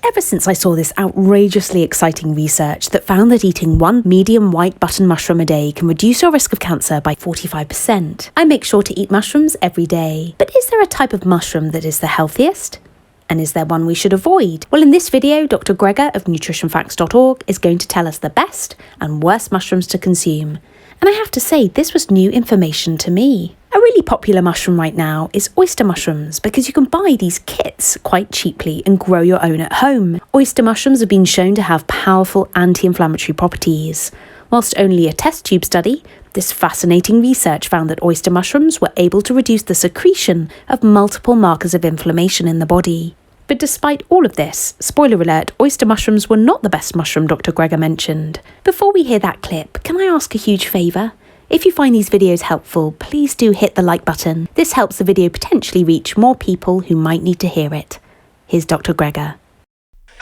Ever since I saw this outrageously exciting research that found that eating one medium white button mushroom a day can reduce your risk of cancer by 45%, I make sure to eat mushrooms every day. But is there a type of mushroom that is the healthiest? And is there one we should avoid? Well, in this video, Dr. Gregor of nutritionfacts.org is going to tell us the best and worst mushrooms to consume. And I have to say, this was new information to me. A really popular mushroom right now is oyster mushrooms because you can buy these kits quite cheaply and grow your own at home. Oyster mushrooms have been shown to have powerful anti-inflammatory properties. Whilst only a test tube study, this fascinating research found that oyster mushrooms were able to reduce the secretion of multiple markers of inflammation in the body. But despite all of this, spoiler alert, oyster mushrooms were not the best mushroom Dr. Gregor mentioned. Before we hear that clip, can I ask a huge favour? If you find these videos helpful, please do hit the like button. This helps the video potentially reach more people who might need to hear it. Here's Dr. Gregor.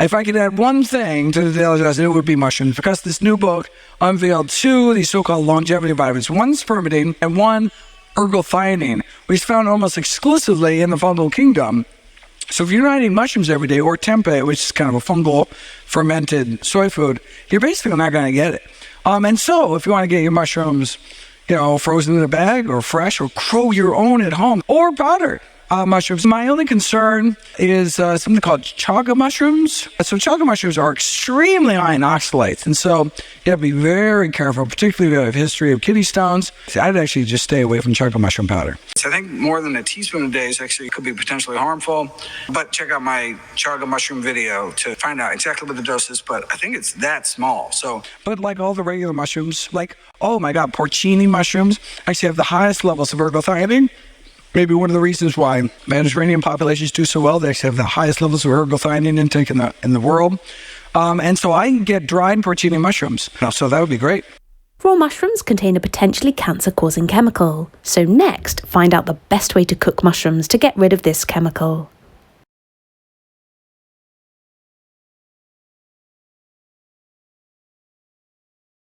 If I could add one thing to the daily dose, it would be mushrooms, because this new book unveiled two of these so-called longevity vitamins, one spermidine and one ergothioneine, which is found almost exclusively in the fungal kingdom. So if you're not eating mushrooms every day, or tempeh, which is kind of a fungal fermented soy food, you're basically not going to get it. And so if you want to get your mushrooms, frozen in a bag or fresh, or grow your own at home, or powdered mushrooms, my only concern is something called chaga mushrooms. So chaga mushrooms are extremely high in oxalates, and so you have to be very careful, particularly if you have a history of kidney stones. I'd actually just stay away from chaga mushroom powder. I think more than a teaspoon a day could be potentially harmful, but check out my chaga mushroom video to find out exactly what the dose is, but I think it's that small. But like all the regular mushrooms, oh my God, porcini mushrooms actually have the highest levels of ergothioneine. Maybe one of the reasons why Mediterranean populations do so well, they actually have the highest levels of ergothioneine intake in the world. And so I can get dried porcini mushrooms, so that would be great. Raw mushrooms contain a potentially cancer-causing chemical. So next, find out the best way to cook mushrooms to get rid of this chemical.